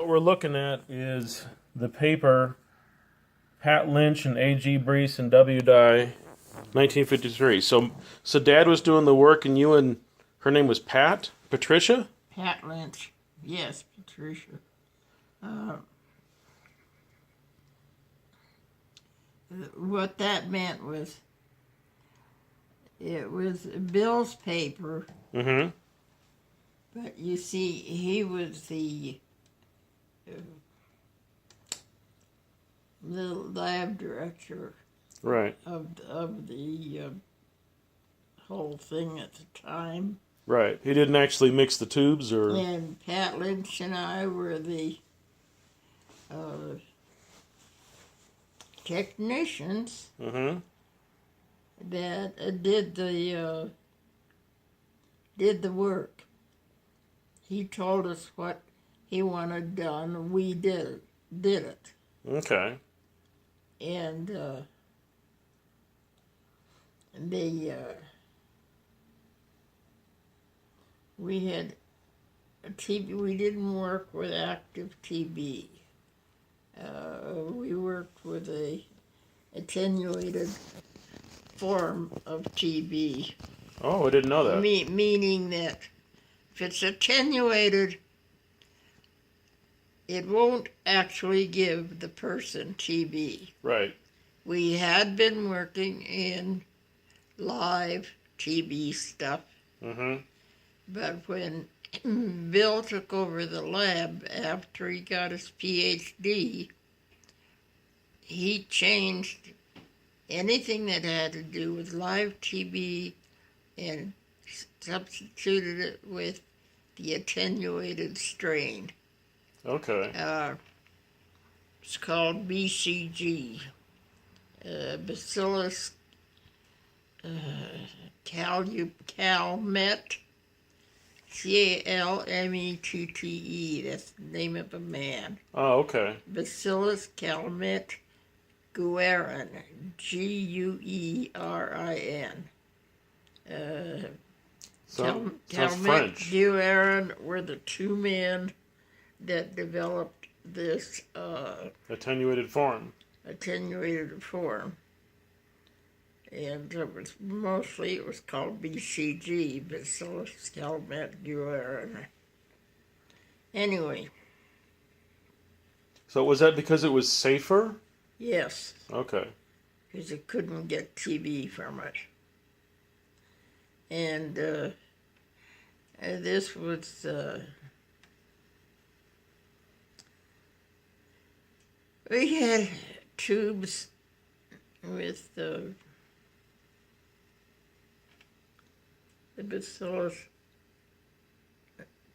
what we're looking at is the paper Pat Lynch and A.G. Brees and W. Dye, 1953. So Dad was doing the work, and you and her name was Patricia? Pat Lynch. Yes, Patricia. What that meant was it was Bill's paper. Mm-hmm. But you see, he was the lab director, right, of the whole thing at the time. Right. He didn't actually mix the tubes, or. And Pat Lynch and I were the technicians Mm-hmm. that did the work. He told us what he wanted done. We did it. Okay. And we had a TB. We didn't work with active TB. We worked with a attenuated form of TB. Oh, I didn't know that. Meaning that if it's attenuated, it won't actually give the person TB. Right. We had been working in live TB stuff, Mm-hmm. but when Bill took over the lab after he got his PhD, he changed anything that had to do with live TB and substituted it with the attenuated strain. Okay. It's called BCG, Bacillus calmette, Calmette. That's the name of a man. Oh, okay. Bacillus calmette guerin, Guerin. Sounds Calmette French. Guerin were the two men that developed this Attenuated form. attenuated form. And it was called BCG, Bacillus calmette guerin. Anyway. So was that because it was safer? Yes. Okay. Because you couldn't get TB from it. And this was... we had tubes with the bacillus,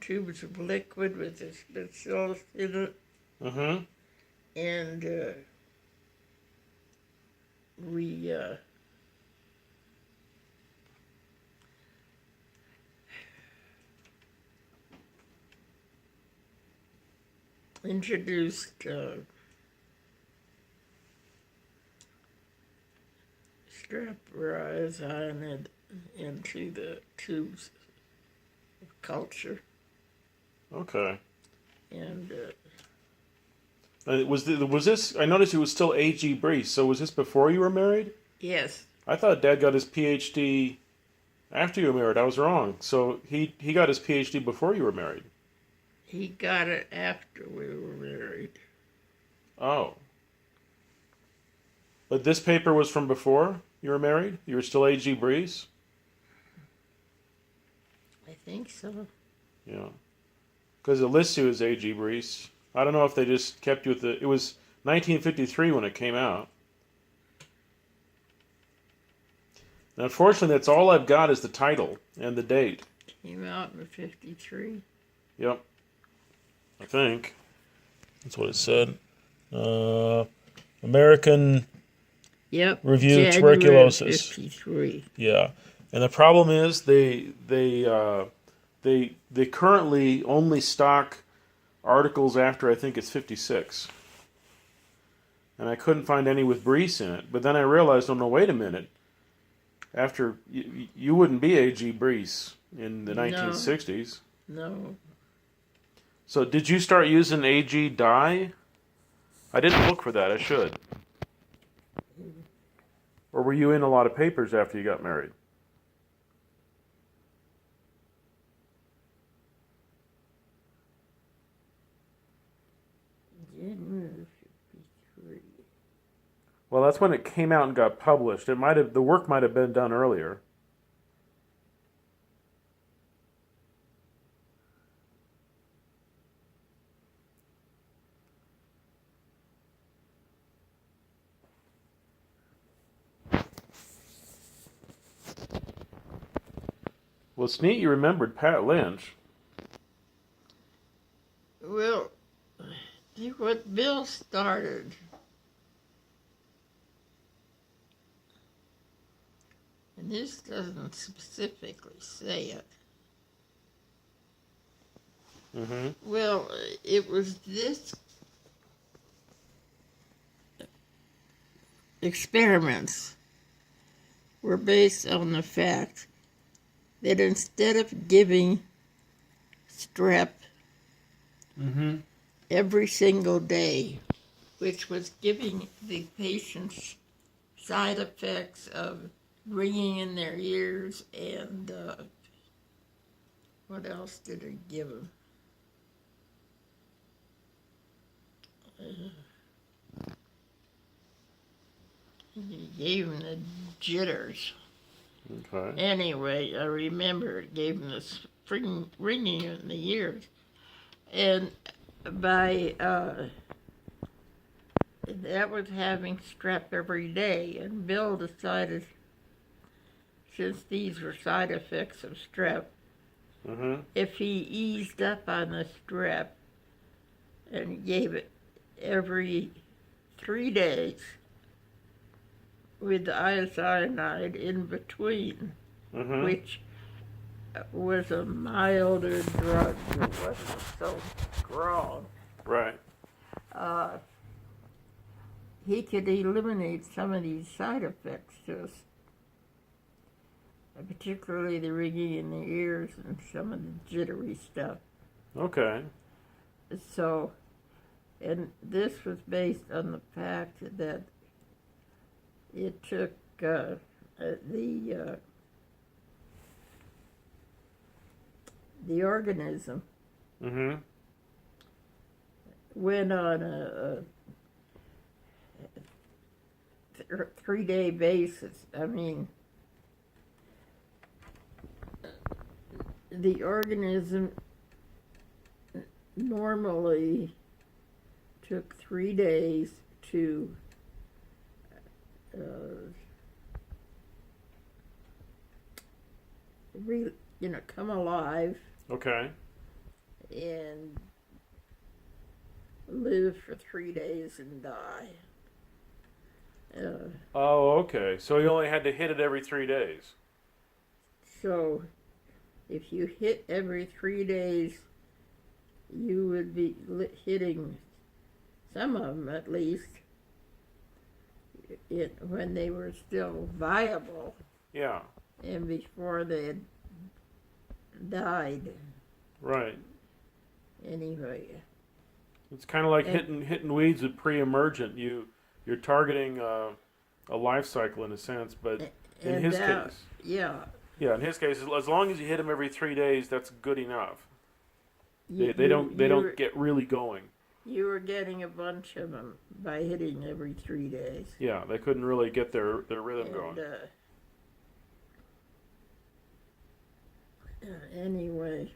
tubes of liquid with this bacillus in it. Mm-hmm. And we introduced streptozyme into the tubes of culture. Okay. And was this? I noticed it was still A.G. Brees. So was this before you were married? yes, I thought Dad got his PhD after you were married. I was wrong. So he got his PhD before you were married. he got it after we were married. Oh. But this paper was from before you were married? You were still A.G. Brees? I think so. Yeah. Because it lists you as A.G. Brees. I don't know if they just kept you with the... It was 1953 when it came out. And unfortunately, that's all I've got is the title and the date. Came out in 53. Yep. I think. That's what it said. American Yep. Review January Tuberculosis. 53. Yeah. And the problem is they currently only stock articles after I think it's 56. And I couldn't find any with Brees in it. But then I realized, oh no, wait a minute. After you wouldn't be A.G. Brees in the 1960s. No. So did you start using AG dye? I didn't look for that. I should. Or were you in a lot of papers after you got married? January 53. Well, that's when it came out and got published. The work might have been done earlier. Well, it's neat you remembered Pat Lynch. Well, what Bill started, and this doesn't specifically say it. Mm-hmm. Well, it was this experiments were based on the fact that instead of giving strep Mm-hmm. every single day, which was giving the patients side effects of ringing in their ears and what else did it give them? He gave them the jitters. Okay. Anyway, I remember it gave them the ringing in the ears. And by that was having strep every day, and Bill decided, since these were side effects of strep, Mm-hmm. if he eased up on the strep and gave it every 3 days with the isocyanide in between, Mm-hmm. which was a milder drug that wasn't so strong, Right. he could eliminate some of these side effects to us, particularly the ringing in the ears and some of the jittery stuff. Okay. So, and this was based on the fact that it took the organism Mm-hmm. went on a 3-day basis. I mean, the organism normally took 3 days to come alive Okay. and live for 3 days and die. Oh, okay. So you only had to hit it every 3 days. So if you hit every 3 days, you would be hitting some of them at least when they were still viable Yeah. and before they had died. Right. Anyway, It's kind of like And- hitting weeds with pre-emergent. You're targeting a life cycle in a sense, but in and his that- case, yeah, in his case, as long as you hit them every 3 days, that's good enough. you- They don't you were- get really going. You were getting a bunch of them by hitting every 3 days. Yeah, they couldn't really get their rhythm And, going. Anyway,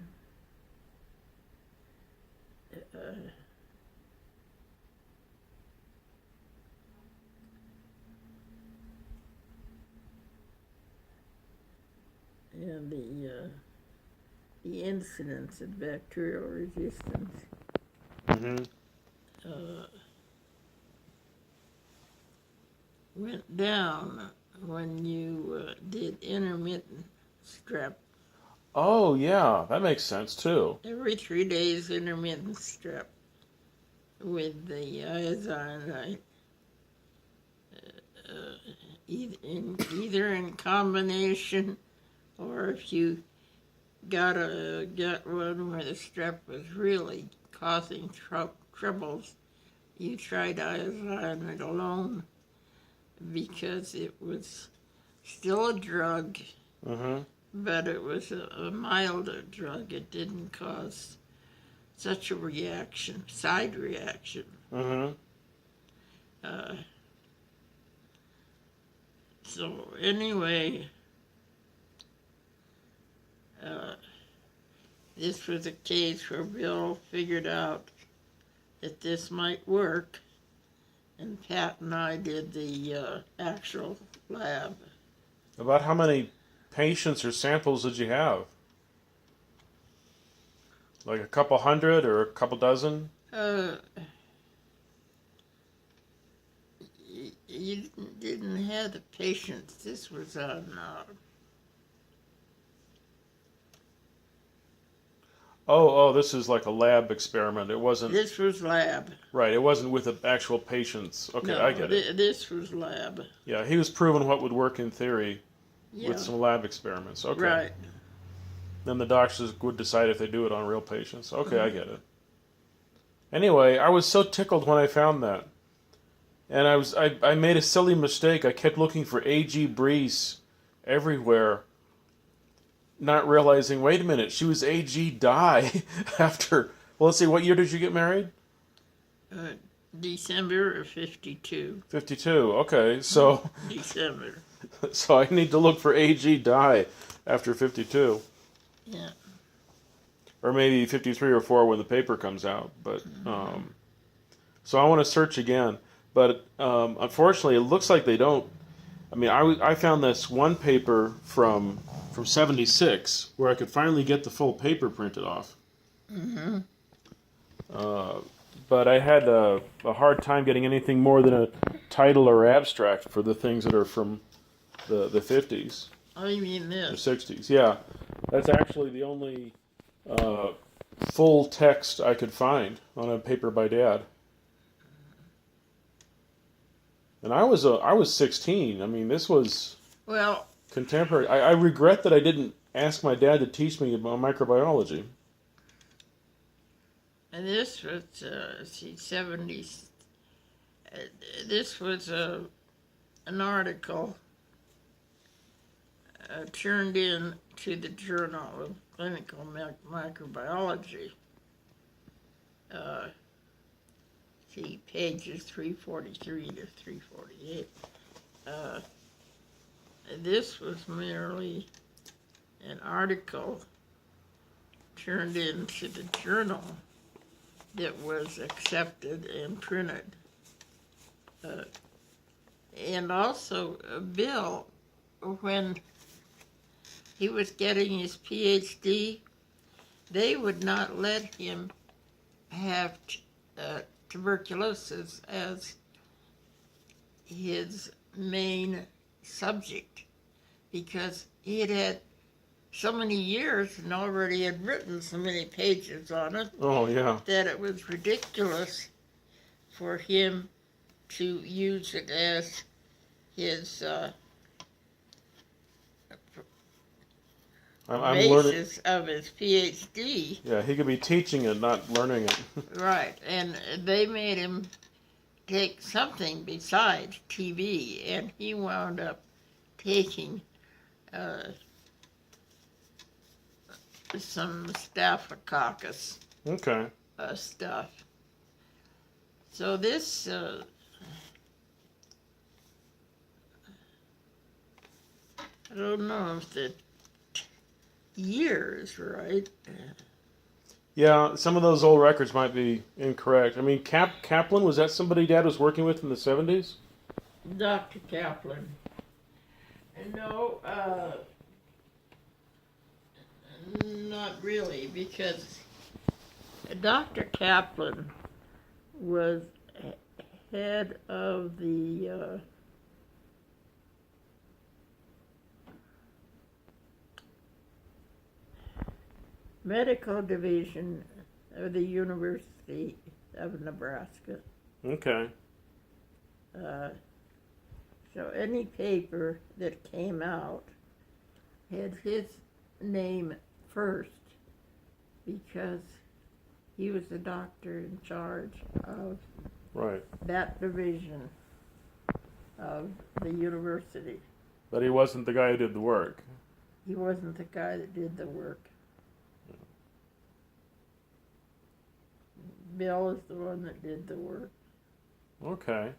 and the incidence of bacterial resistance Mm-hmm. went down when you did intermittent strep. Oh yeah, that makes sense too. Every 3 days, intermittent strep with the isocyanide, either in combination, or if you got one where the strep was really causing troubles, you tried iodine alone because it was still a drug, Mm-hmm. but it was a milder drug. It didn't cause such a reaction, side reaction. Mm-hmm. Uh, so anyway, this was a case where Bill figured out that this might work, and Pat and I did the actual lab. About how many patients or samples did you have? Like a couple hundred or a couple dozen? Uh, you didn't have the patients. This was on. Oh, this is like a lab experiment. It wasn't. This was lab. Right, it wasn't with the actual patients. Okay, No, I get it. This was lab. Yeah, he was proving what would work in theory Yeah. with some lab experiments. Okay. Right. Then the doctors would decide if they do it on real patients. Okay, I get it. Anyway, I was so tickled when I found that. And I made a silly mistake. I kept looking for A.G. Brees everywhere, not realizing, wait a minute, she was A.G. Die after, well, let's see, what year did you get married? December of 52. 52, okay, so December. so I need to look for A.G. Die after 52. Yeah. Or maybe 53 or 4 when the paper comes out. But so I want to search again. But unfortunately, it looks like they don't. I mean, I found this one paper from 76 where I could finally get the full paper printed off. Mm-hmm. But I had a hard time getting anything more than a title or abstract for the things that are from the 50s. Oh, you mean Or this? 60s, yeah. That's actually the only full text I could find on a paper by Dad. And I was 16. I mean, this was Well, contemporary. I regret that I didn't ask my dad to teach me about microbiology. and this was, 70s. This was an article turned in to the Journal of Clinical Microbiology. See, pages 343 to 348. This was merely an article turned into the journal that was accepted and printed. And also, Bill, when he was getting his PhD, they would not let him have tuberculosis as his main subject because he had so many years and already had written so many pages on it. Oh, yeah. That it was ridiculous for him to use it as his I'm learning. basis of his PhD. Yeah, he could be teaching it, not learning it. Right, and they made him take something besides TB, and he wound up taking some staphylococcus Okay. stuff. So this I don't know if the year is right. Yeah, some of those old records might be incorrect. I mean, Kaplan, was that somebody Dad was working with in the 70s? Dr. Kaplan. No, not really, because Dr. Kaplan was head of the medical division of the University of Nebraska. Okay. So any paper that came out had his name first because He was the doctor in charge of Right. that division of the university. But he wasn't the guy who did the work. He wasn't the guy that did the work. Bill is the one that did the work. Okay.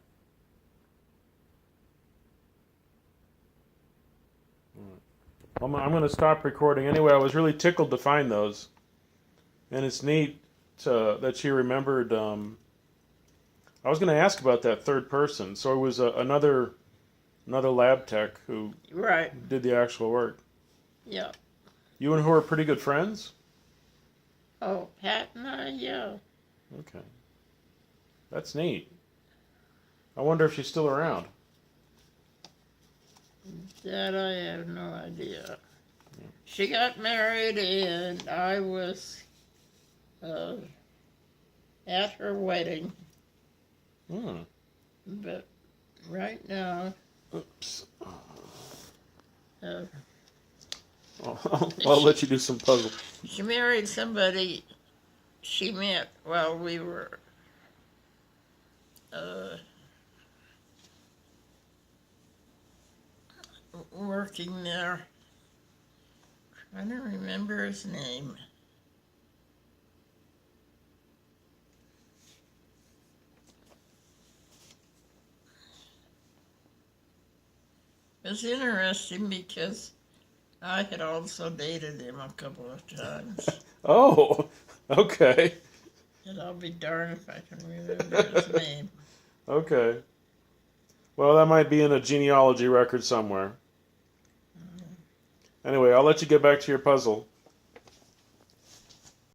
I'm going to stop recording anyway. I was really tickled to find those, and it's neat that she remembered. I was going to ask about that third person. So it was another lab tech who Right. did the actual work. Yeah. You and her are pretty good friends? Oh, Pat and I, yeah. Okay. That's neat. I wonder if she's still around. That I have no idea. She got married and I was at her wedding. Hmm. But right now, Oops. uh, I'll let you do some puzzle. she married somebody she met while we were working there. Trying to remember his name. It was interesting because I had also dated him a couple of times. Oh, okay. And I'll be darned if I can remember his name. Okay. Well, that might be in a genealogy record somewhere. Anyway, I'll let you get back to your puzzle.